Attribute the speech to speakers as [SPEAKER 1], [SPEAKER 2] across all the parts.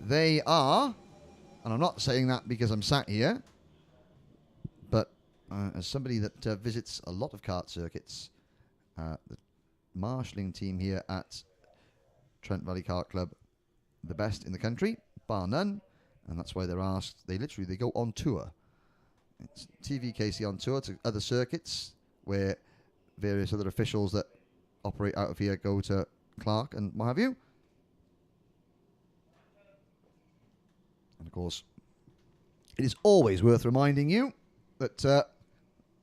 [SPEAKER 1] they are, and I'm not saying that because I'm sat here, but as somebody that visits a lot of kart circuits, the marshalling team here at Trent Valley Kart Club, the best in the country, bar none, and that's why they're asked. They go on tour. It's TVKC on tour to other circuits where various other officials that operate out of here go to Clark and what have you. And of course, it is always worth reminding you that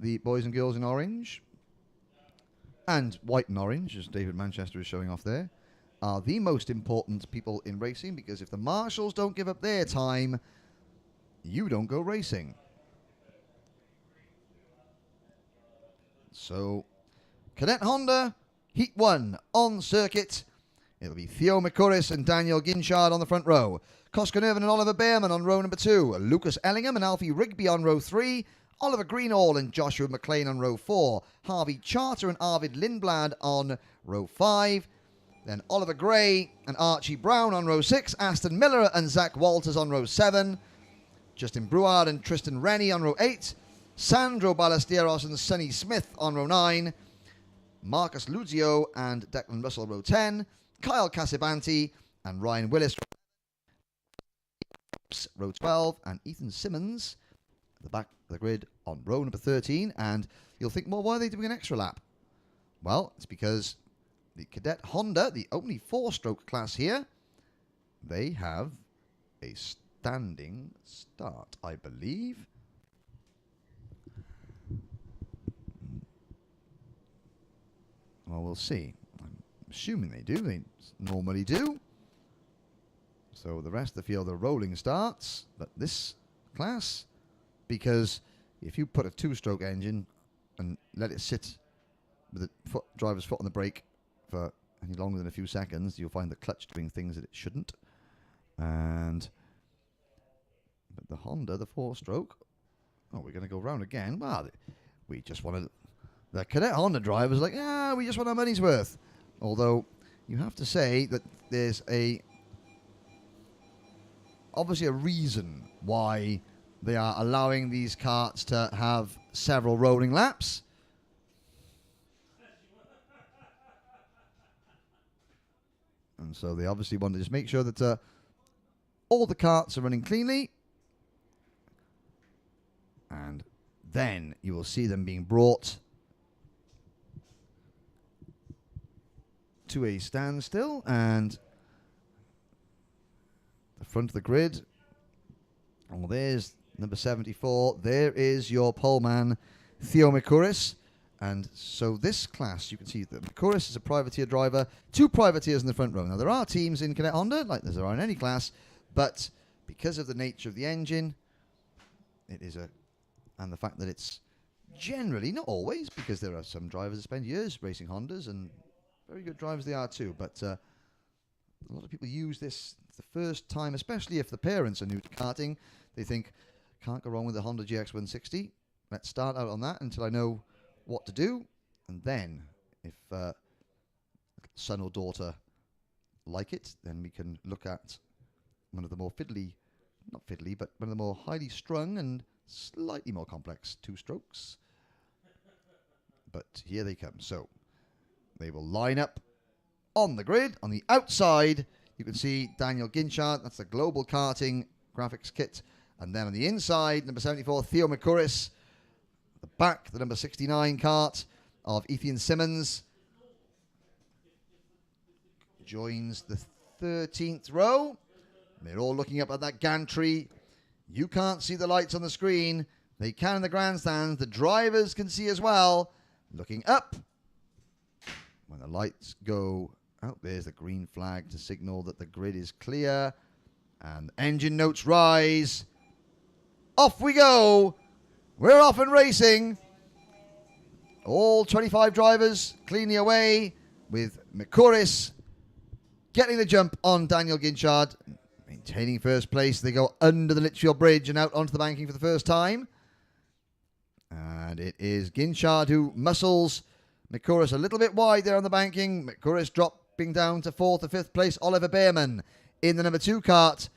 [SPEAKER 1] the boys and girls in orange and white and orange, as David Manchester is showing off there, are the most important people in racing, because if the marshals don't give up their time, you don't go racing. So, Cadet Honda, Heat 1 on circuit. It'll be Theo McCurris and Daniel Ginchard on the front row. Koskanerven and Oliver Behrman on row number 2. Lucas Ellingham and Alfie Rigby on row 3. Oliver Greenall and Joshua McLean on row 4. Harvey Charter and Arvid Lindblad on row 5. Then Oliver Gray and Archie Brown on row 6. Aston Miller and Zach Walters on row 7. Justin Brouard and Tristan Rennie on row 8. Sandro Ballesteros and Sonny Smith on row 9. Marcus Luzio and Declan Russell row 10. Kyle Casabanti and Ryan Willis row 12. And Ethan Simmons at the back of the grid on row number 13. And you'll think, well, why are they doing an extra lap? Well, it's because the Cadet Honda, the only 4-stroke class here, they have a standing start, I believe. Well, we'll see. I'm assuming they do. They normally do. So the rest of the field are rolling starts. But this class, because if you put a 2-stroke engine and let it sit with the driver's foot on the brake for any longer than a few seconds, you'll find the clutch doing things that it shouldn't. But the Honda, the 4-stroke, oh, we're going to go round again. Well, we just want to... The Cadet Honda drivers are like, yeah, we just want our money's worth. Although, you have to say that there's obviously a reason why they are allowing these karts to have several rolling laps. And so they obviously want to just make sure that all the karts are running cleanly. And then you will see them being brought to a standstill. And the front of the grid. Oh, there's number 74. There is your poleman, Theo McCurris. And so this class, you can see that McCurris is a privateer driver, 2 privateers in the front row. Now, there are teams in Cadet Honda, like there are in any class, but because of the nature of the engine, it is and the fact that it's generally, not always, because there are some drivers that spend years racing Hondas, and very good drivers they are too, but a lot of people use this the first time, especially if the parents are new to karting. They think, can't go wrong with the Honda GX160. Let's start out on that until I know what to do, and then if son or daughter like it, then we can look at one of the more not fiddly, but one of the more highly strung and slightly more complex 2-strokes. But here they come. So they will line up on the grid. On the outside, you can see Daniel Ginchard. That's the Global Karting graphics kit. And then on the inside, number 74, Theo McCurris. The back, the number 69 kart of Ethan Simmons joins the 13th row. They're all looking up at that gantry. You can't see the lights on the screen. They can in the grandstands. The drivers can see as well. Looking up. When the lights go out, there's the green flag to signal that the grid is clear. And engine notes rise. Off we go. We're off and racing. All 25 drivers cleanly away, with McCurris getting the jump on Daniel Ginchard, maintaining first place. They go under the Litchfield Bridge and out onto the banking for the first time. And it is Ginchard who muscles McCurris a little bit wide there on the banking. McCurris dropping down to 4th or 5th place. Oliver Behrman in the number 2 kart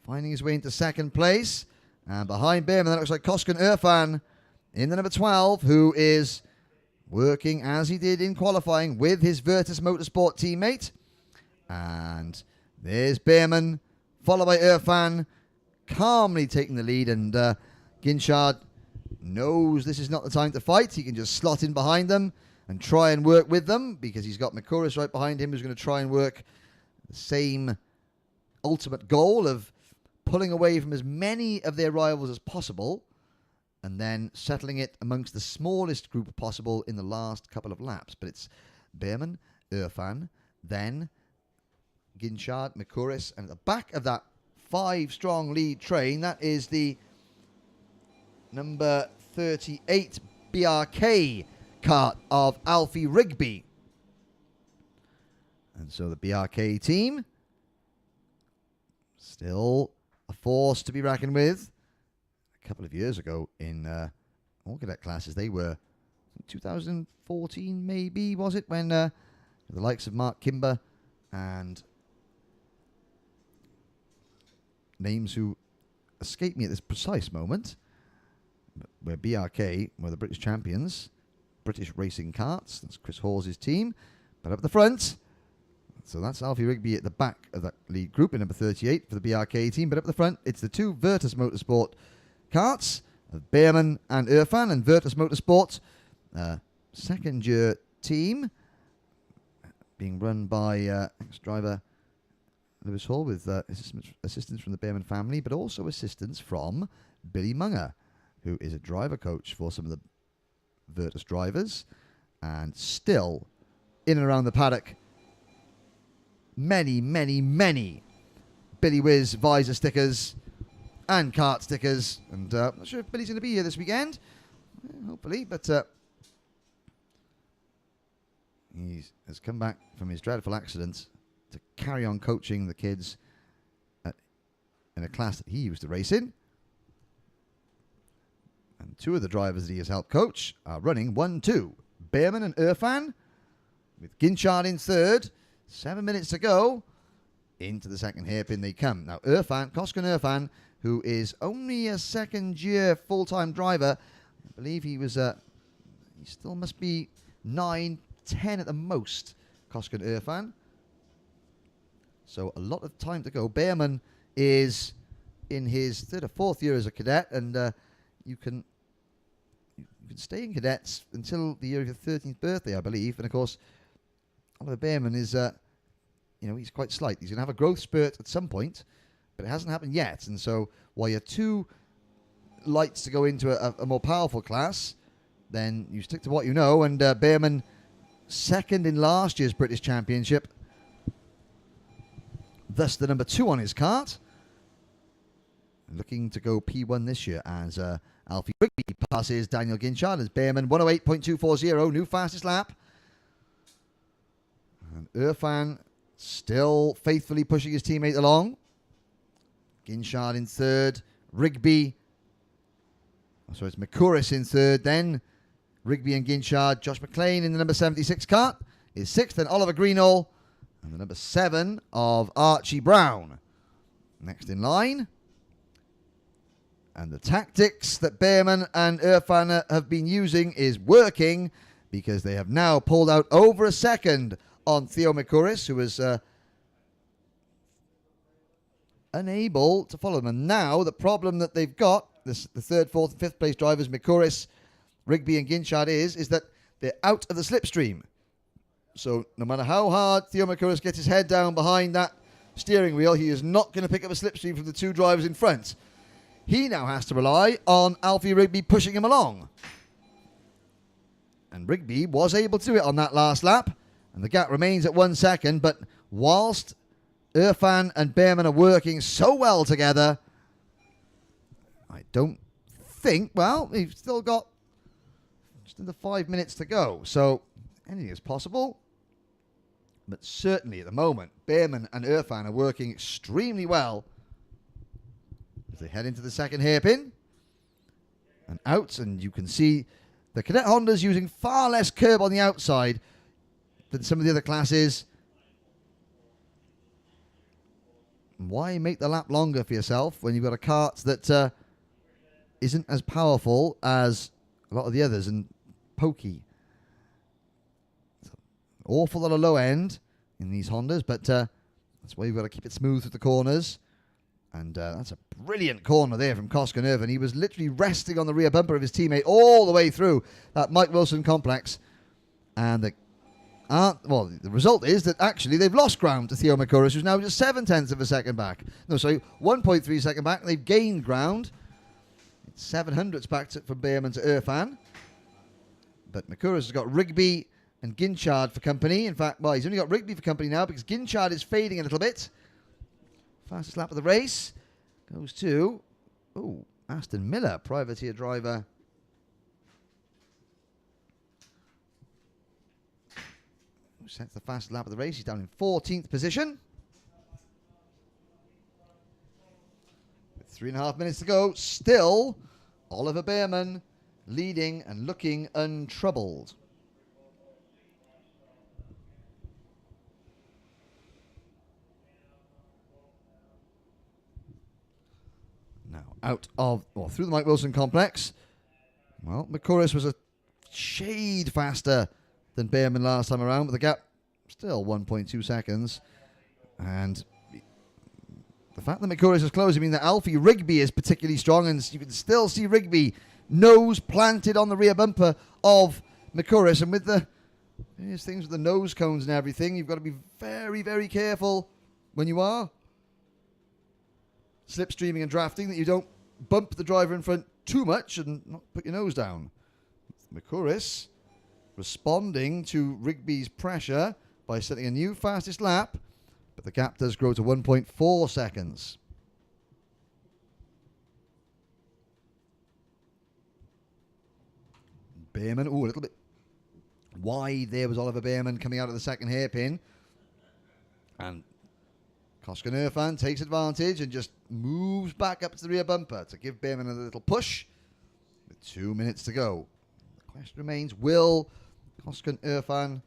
[SPEAKER 1] finding his way into second place. And behind Behrman, that looks like Koskun Irfan in the number 12, who is working as he did in qualifying with his Virtus Motorsport teammate. And there's Behrman, followed by Irfan, calmly taking the lead. And Ginchard knows this is not the time to fight. He can just slot in behind them and try and work with them, because he's got Mikuris right behind him, who's going to try and work the same ultimate goal of pulling away from as many of their rivals as possible and then settling it amongst the smallest group possible in the last couple of laps. But it's Behrman, Irfan, then Ginchard, Mikuris, and at the back of that 5-strong lead train, that is the number 38 BRK kart of Alfie Rigby. And so the BRK team, still a force to be reckoned with. A couple of years ago in all cadet classes, they were 2014 maybe, was it, when the likes of Mark Kimber and names who escape me at this precise moment, where BRK were the British champions, British Racing Karts. That's Chris Hawes' team. But up the front, so that's Alfie Rigby at the back of that lead group in number 38 for the BRK team. But up the front, it's the two Virtus Motorsport karts of Behrman and Irfan. And Virtus Motorsport, second-year team, being run by ex-driver Lewis Hall, with assistance from the Behrman family, but also assistance from Billy Munger, who is a driver coach for some of the Virtus drivers, and still in and around the paddock, many Billy Whiz visor stickers and kart stickers. And I'm not sure if Billy's going to be here this weekend, hopefully, but he has come back from his dreadful accident to carry on coaching the kids in a class that he used to race in. And two of the drivers that he has helped coach are running 1-2. Behrman and Irfan, with Ginchard in third. 7 minutes to go. Into the second hairpin they come. Now Irfan, Koskun Irfan, who is only a second-year full-time driver. I believe he was, he still must be 9, 10 at the most, Koskun Irfan. So a lot of time to go. Behrman is in his third or fourth year as a cadet, and you can stay in cadets until the year of your 13th birthday, I believe. And of course, Oliver Behrman is, he's quite slight. He's going to have a growth spurt at some point, but it hasn't happened yet. And so while you're too light to go into a more powerful class, then you stick to what you know. And Behrman, second in last year's British Championship, thus the number 2 on his kart. Looking to go P1 this year as Alfie Rigby passes Daniel Ginchard as Behrman 108.240, new fastest lap. And Irfan still faithfully pushing his teammate along. Ginchard in third, Rigby. So it's Mikuris in third, then Rigby and Ginchard. Josh McLean in the number 76 kart is sixth, then Oliver Greenall and the number 7 of Archie Brown next in line. And the tactics that Behrman and Irfan have been using is working, because they have now pulled out over a second on Theo Mikuris, who was unable to follow them. And now the problem that they've got, the third, fourth, and fifth place drivers, Mikuris, Rigby, and Ginchard, is that they're out of the slipstream. So no matter how hard Theo Mikuris gets his head down behind that steering wheel, he is not going to pick up a slipstream from the two drivers in front. He now has to rely on Alfie Rigby pushing him along. And Rigby was able to do it on that last lap, and the gap remains at 1 second. But whilst Irfan and Behrman are working so well together, I don't think, well, we've still got just under 5 minutes to go, so anything is possible. But certainly at the moment, Behrman and Irfan are working extremely well as they head into the second hairpin and out. And you can see the Cadet Honda's using far less curb on the outside than some of the other classes. And why make the lap longer for yourself when you've got a kart that isn't as powerful as a lot of the others and pokey? Awful lot of low end in these Hondas, but that's why you've got to keep it smooth through the corners. And that's a brilliant corner there from Koskan Irvin. He was literally resting on the rear bumper of his teammate all the way through that Mike Wilson complex. And the result is that actually they've lost ground to Theo Makuris, who's now just 0.7 of a second back. No, sorry, 1.3 second back. They've gained ground. It's 700ths back from Beerman to Irfan. But Makuris has got Rigby and Ginchard for company. In fact, well, he's only got Rigby for company now because Ginchard is fading a little bit. Fastest lap of the race goes to Aston Miller, privateer driver. Who sets the fastest lap of the race. He's down in 14th position. With 3.5 minutes to go, still Oliver Beerman leading and looking untroubled. Through the Mike Wilson complex. Well, Makuris was a shade faster than Beerman last time around, but the gap still 1.2 seconds. And the fact that Makuris is closing means that Alfie Rigby is particularly strong, and you can still see Rigby nose planted on the rear bumper of Makuris. And with these things with the nose cones and everything, you've got to be very, very careful when you are slipstreaming and drafting, that you don't bump the driver in front too much and not put your nose down. Makuris responding to Rigby's pressure by setting a new fastest lap, but the gap does grow to 1.4 seconds. Beerman, a little bit wide there was Oliver Beerman coming out of the second hairpin. And Koskan Irfan takes advantage and just moves back up to the rear bumper to give Beerman a little push with 2 minutes to go. The question remains, will Koskan Irfan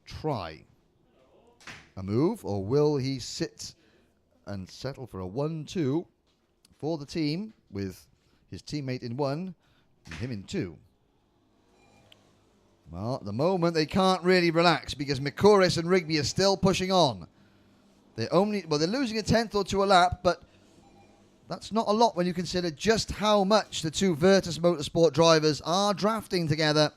[SPEAKER 1] try a move, or will he sit and settle for a 1-2 for the team with his teammate in 1 and him in 2? Well, at the moment they can't really relax because Makuris and Rigby are still pushing on. They're losing a 10th or 2 a lap, but that's not a lot when you consider just how much the two Virtus Motorsport drivers are drafting together.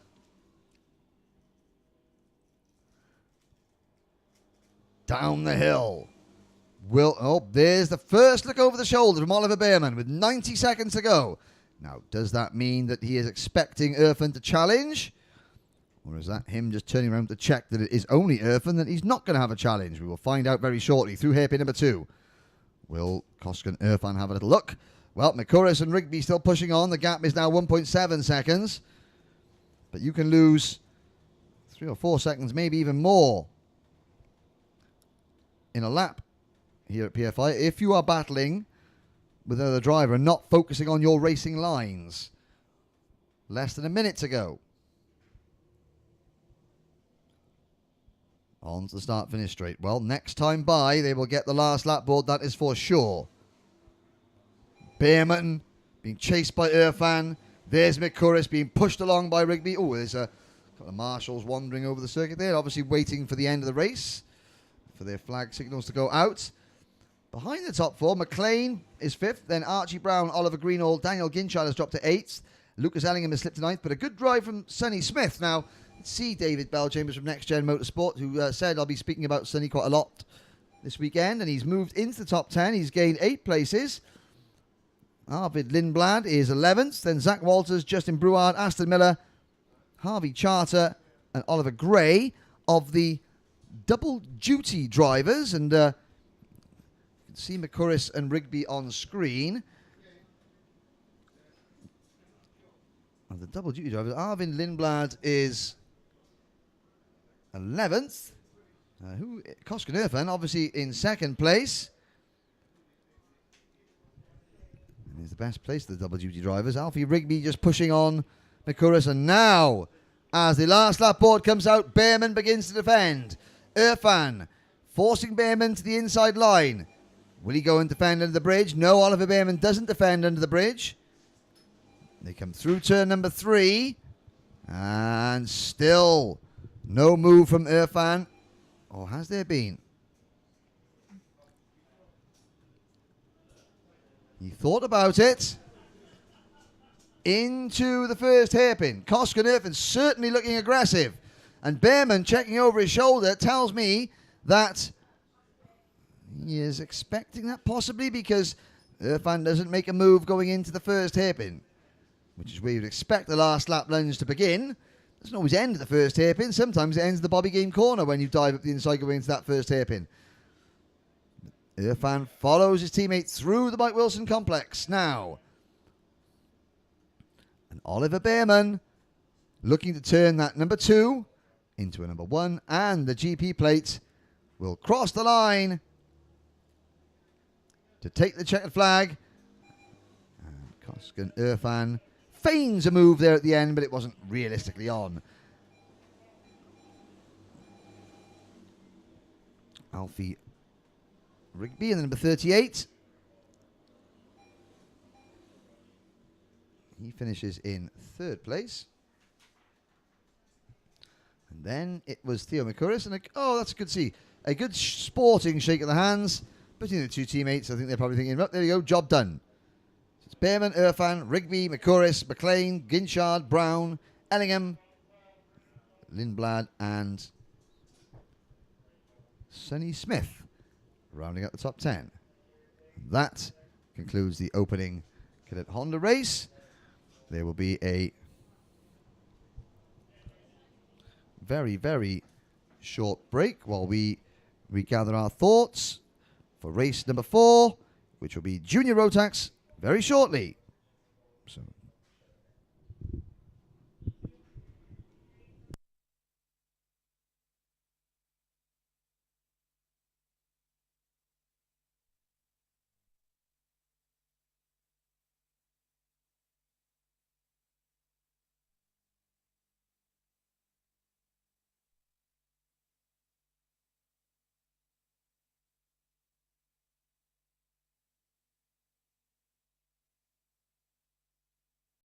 [SPEAKER 1] Down the hill. There's the first look over the shoulder from Oliver Beerman with 90 seconds to go. Now, does that mean that he is expecting Irfan to challenge? Or is that him just turning around to check that it is only Irfan, that he's not going to have a challenge? We will find out very shortly through hairpin number 2. Will Koskan Irfan have a little look? Well, Makuris and Rigby still pushing on. The gap is now 1.7 seconds. But you can lose 3 or 4 seconds, maybe even more, in a lap here at PFI if you are battling with another driver and not focusing on your racing lines. Less than a minute to go. On to the start-finish straight. Well, next time by, they will get the last lap board, that is for sure. Beerman being chased by Irfan. There's Makuris being pushed along by Rigby. There's a couple of marshals wandering over the circuit there, obviously waiting for the end of the race, for their flag signals to go out. Behind the top 4, McLean is 5th, then Archie Brown, Oliver Greenall, Daniel Ginchard has dropped to 8th. Lucas Ellingham has slipped to 9th, but a good drive from Sonny Smith. Now, see David Bellchambers from Next Gen Motorsport, who said I'll be speaking about Sonny quite a lot this weekend, and he's moved into the top 10. He's gained 8 places. Arvid Lindblad is 11th, then Zach Walters, Justin Brouard, Aston Miller, Harvey Charter, and Oliver Gray of the double duty drivers. And you can see Makuris and Rigby on screen. Of the double duty drivers, Arvin Lindblad is 11th. Koskan Irfan obviously in 2nd place. And is the best place for the double duty drivers. Alfie Rigby just pushing on Makuris. And now, as the last lap board comes out, Beerman begins to defend. Irfan forcing Beerman to the inside line. Will he go and defend under the bridge? No, Oliver Behrman doesn't defend under the bridge. They come through turn number 3. And still no move from Irfan. Or has there been? He thought about it. Into the first hairpin. Kosk and Irfan certainly looking aggressive. And Behrman checking over his shoulder tells me that he is expecting that possibly because Irfan doesn't make a move going into the first hairpin, which is where you'd expect the last lap lunge to begin. It doesn't always end at the first hairpin. Sometimes it ends at the Bobby Game corner when you dive up the inside going into that first hairpin. Irfan follows his teammate through the Mike Wilson complex now. And Oliver Behrman looking to turn that number 2 into a number 1, and the GP plate will cross the line to take the checkered flag. And Kosk and Irfan feigns a move there at the end, but it wasn't realistically on. Alfie Rigby in the number 38. He finishes in 3rd place. And then it was Theo Mikuris. And oh, that's good to see. A good sporting shake of the hands between the two teammates. I think they're probably thinking, oh, there you go, job done. So it's Behrman, Irfan, Rigby, Mikuris, McLean, Ginchard, Brown, Ellingham, Lindblad, and Sonny Smith rounding out the top 10. That concludes the opening Cadet Honda race. There will be a very, very short break while we regather our thoughts for race number 4, which will be Junior Rotax very shortly. So